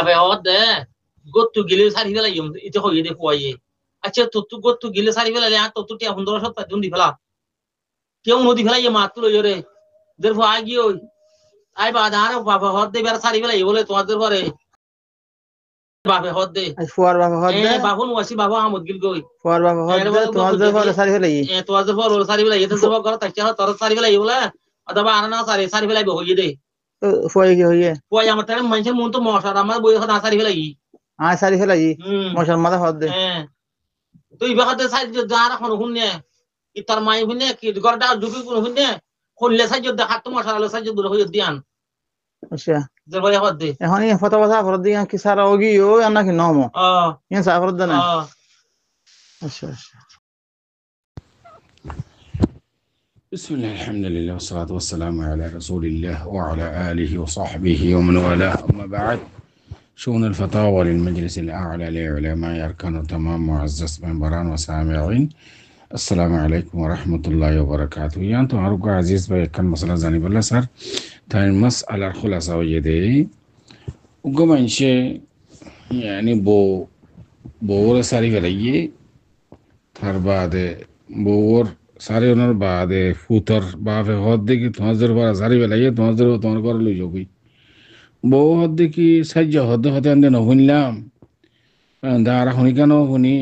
Abe odde gottu gile sari fela yum ite ko yede ko ye ache to gottu gile sari fela le to ti hundro sota dundi fela কেউ নদী ফেলাই মাত্র জোরে দেখো আগি ওই I বাধার বাবা হদ্দে বের সারি ফেলাই বলে তোমাদের পরে বাপে হদ্দে ফুয়ার বাবা হদ্দে বাবুন ওয়াসি বাবা আহমদ গিল গই ফুয়ার বাবা হদ্দে তোমাদের পরে সারি ফেলাই তোমাদের পর ওর সারি ফেলাই এতে সব ঘর তাইতে তোর সারি ফেলাই বলে অথবা আনা সারি সারি ফেলাই হইয়ে দে ফুয়াই কি হইয়ে ফুয়াই আমার তারে মানুষের মন তো মশার আমার বই কথা সারি ফেলাই সারি ফেলাই মশার মাথা হদ্দে তুই বেহাতে সারি যারা কোন হুনে ইতার মাই হুনে কি গরডা ডুবি কোন হুনে খুললে সাহায্য দেখা তোমার সারা সাহায্য দূর হয়ে দিয়ান আচ্ছা জরবাই হদ্দে এখন এই ফটো কথা ফরদ দিয়ান কি সারা ওগি ও না কি নমো ইন সারা ফরদ না আচ্ছা আচ্ছা بسم الله الحمد لله والصلاة والسلام على رسول الله وعلى آله وصحبه ومن والاه أما بعد شؤون الفتاوى للمجلس الأعلى لعلماء أركان تمام معزز منبران وسامعين السلام عليكم ورحمة الله وبركاته يعني تو عروق عزيز بي كان مسألة زاني بالله سر تاني المسألة الخلاصة وجدي وقم انشي يعني بور ساري فليه تر بعد بور সারি ওনার বাদে ফুতর বাপে হদ দেখি তোমাদের পর সারি বেলাইয়ে তোমাদের তোমার ঘরে লই যাবি বউ হদ দেখি সাহায্য হদ হতে আনতে নশুনলাম দাঁড়া শুনি কেন শুনি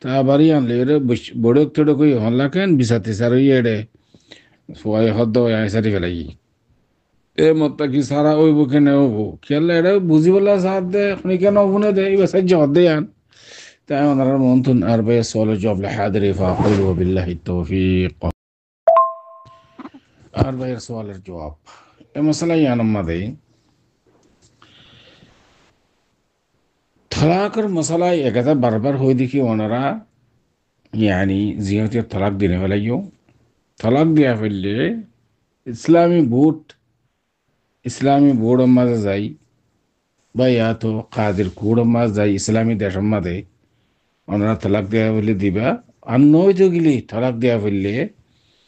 তা বাড়ি আনলে এরে বড় তোড়ে কই হল্লা কেন বিসাতে সার এড়ে সবাই হদ সারি ফেলাই এ মত কি সারা ওই বুকে নে হবো খেললে এটা বুঝি বলা সাথ দে শুনি কেন শুনে দে এবার সাহায্য হদ আন تعالوا نرى ممكن أربعة سؤال جواب لحاضري فأقول وبالله التوفيق أربعة سؤال الجواب المسألة يعني ماذا طلاق المسألة يكذا بربر هو ديكي ونرى يعني زيادة الطلاق دينه ولا يوم طلاق ديا في اللي إسلامي بوت ماذا زي بياتو قادر كود ماذا زي إسلامي داش ماذا ওনারা তালাক দেওয়া বলে দিবা আর নয় তো গেলে তালাক দেওয়া বললে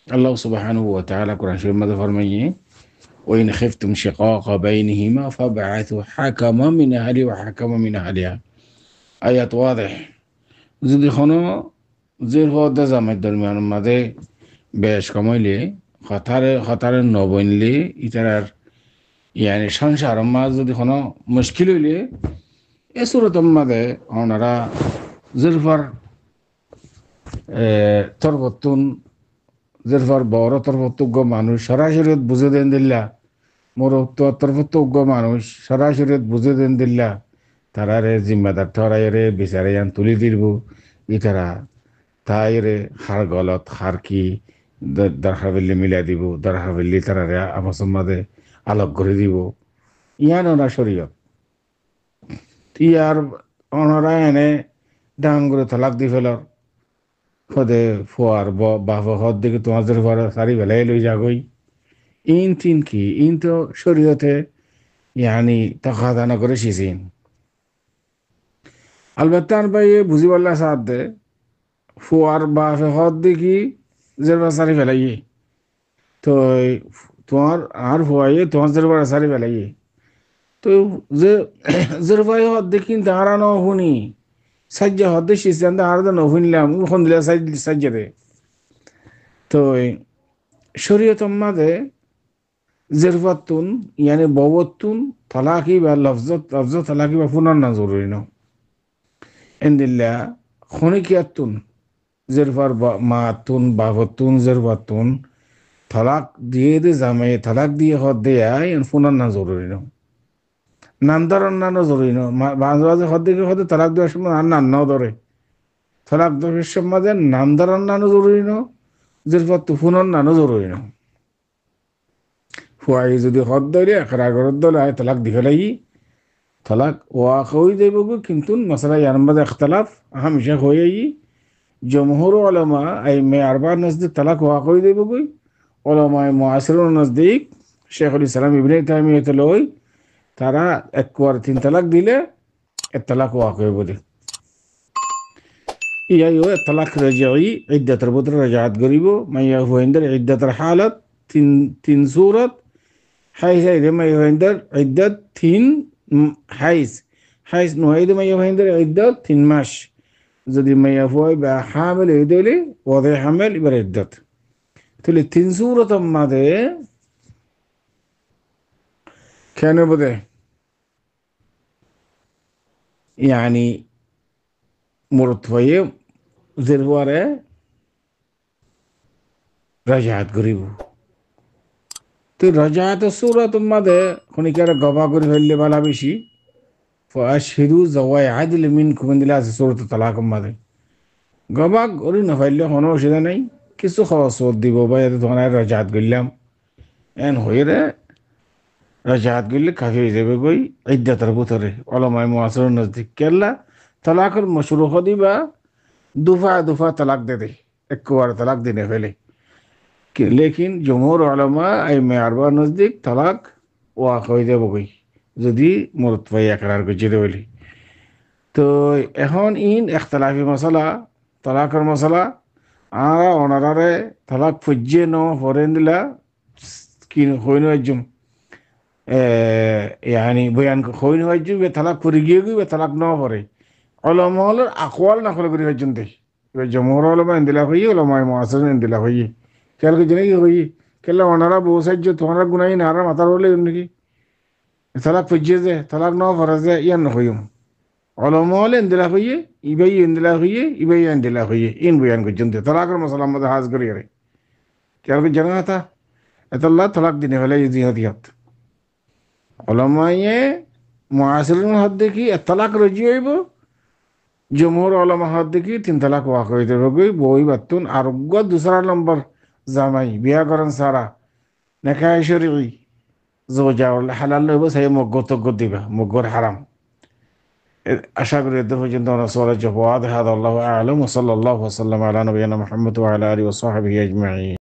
আল্লাহ সুবহানাহু ওয়া তাআলা কোরআন শরীফের মধ্যে ফরমাইয়ে ওয়াইন খিফতুম শিকাকা বাইনহিমা ফাবআথু হাকামা মিন আহলি ওয়া হাকামা মিন আহলিহা আয়াত ওয়াদিহ যদি কোনো জের হদা জামাত দরমিয়ানের মধ্যে বেশ কমাইলে খতারে নবইনলে ইতার ইয়ানি সংসারের মাঝে যদি কোনো মুশকিল হইলে এ সূরতের মধ্যে ওনারা জিরফার তরবতুন জিরফার বড় তরবতুজ্ঞ মানুষ সরাসরি বুঝে দেন দিল্লা মোর তরবতুজ্ঞ মানুষ সরাসরি বুঝে দেন দিল্লা তারারে জিম্মাদার ঠরাইরে বিচারাইয়ান তুলি দিব ইতারা তাইরে হার গলত হার কি দরখাবিল্লি মিলাই দিব দরখাবিল্লি তারারে আমার মাঝে আলোক করে দিব ইয়ান ওনার শরীয়ত ইয়ার ওনারা এনে ডাঙ্গুরে তালাক দি ফেলার হদে ফুয়ার বাপ হদ দিকে তোমাদের ঘরে সারি বেলাই লই যাগই ইন তিন কি ইন তো শরীয়তে ইয়ানি তাকাদানা করে শিসিন আলবাত্তান ভাই বুঝি বললা সাথ দে ফুয়ার বাপ হদ দেখি জেরবা সারি ফেলাইয়ে তো তোমার আর ফুয়াইয়ে তোমাদের ঘরে সারি ফেলাইয়ে তো যে জেরবাই হদ দেখি দাঁড়ানো শুনি সাজ্জা হদ্দে শিসেন আর নহুনলাম কোন দিলা সাজ্জাদে তো শরীয়তের মাঝে জিরফাতুন ইয়ানি বওয়াতুন তালাকি বা লফজ তালাকি বা পুনর্না জরুরি ন এন্দিল্লা খনিকিয়াতুন জিরফার মাতুন বাবতুন জিরফাতুন তালাক দিয়ে দে জামে তালাক দিয়ে হদ্দে আয় পুনর্না জরুরি ন নান্দার অন্যান্য জরুরি না মাঝে মাঝে হদ্দিকে হতে তালাক দেওয়ার সময় আর নান্নাও ধরে তালাক দেওয়ার সময় নামদার অন্যান্য জরুরি না যেরপর তুফুন অন্যান্য জরুরি না ফুয়াই যদি হদ ধরে রাগরত দলে আয় তালাক দি ফেলাই তালাক ওয়া হয়ে যাইব কিন্তু মশলা ইয়ার মধ্যে ইখতলাফ হামেশা হয়ে জমহুর উলামা এই মে আরবা নজদিক তালাক ওয়া হয়ে যাইব উলামা মুআসিরুন নজদিক শেখুল ইসলাম ইবনে তাইমিয়্যাহ লই তারা একবার তিন তালাক দিলে এক তালাক ওয়াকি বলে ইয়াই ও তালাক রাজিই ইদ্দাতের ভিতরে রাজাত করিব মাইয়া হুইন্দার ইদ্দাতের হালত তিন সূরত হাই হাই রে মাইয়া হুইন্দার ইদ্দাত তিন হাইজ হাইজ নহাইদে মাইয়া ভাইন্দের ইদ্দত 3 মাস যদি মাইয়া ফুয়াই বা হামেল হইলে ওদের হামেল এবার ইদ্দত তাহলে 3 সূরাতের মধ্যে কেন বলে يعني مرت ويه زرواره رجعت قريبه تو رجعت السورة ماذا خوني كاره غبا قري فيلي بالا بشي فأشهدوا ذوي عدل منكم من دلالة سورة الطلاق ماذا غبا قري نفيلي خونو شده ناي كسو خواص ودي بابا يدو تغنى رجعت قلهم ان خويره رجعت قل لك كافي زي بقول عدة تربوتره علماء معاصر نزدیک كلا طلاق المشروع دي با دفعة طلاق دے ایک بار طلاق دینے پہلے لیکن جمهور علماء ای معیار نزدیک طلاق واقعی دے بگوئی যদি مرتفع اقرار করতে বলি তো এখন ইন اختلافی مسئله طلاقের مسئله আরা ওনারে طلاق ফুজিয়ে ন ফরেন দিলা কি হইনো একজন يعني بيان خوين واجب بطلاق فريجيو بطلاق نوفري علماء الأقوال نقول بري هجندي جمهور علماء اندلا هي علماء معاصرين اندلا هي كل كجنيه هي كل ونرى بوسج تونر غناي نارا مترولي انكي طلاق فجيزه طلاق نوفرزه ين هيوم علماء اندلا هي يبي اندلا هي يبي اندلا هي ان بيان كجندي طلاق المسلم مده حاز غريري كل كجناه تا الله طلاق دينه ولا يدي هديات علماء معاصرين هدكي الطلاق رجيب جمهور علماء هدكي 3 طلاق واقع হইতে হবে বই বাতুন আর দুসরা নম্বর জামাই বিয়া করেন সারা নাকাহ শরঈ زوجা ولا হালাল হবে সেই মগত দিবা মগর হারাম আশা করি এত পর্যন্ত রাসূলের জবাব هذا الله اعلم وصلى الله وسلم على نبينا محمد وعلى اله وصحبه اجمعين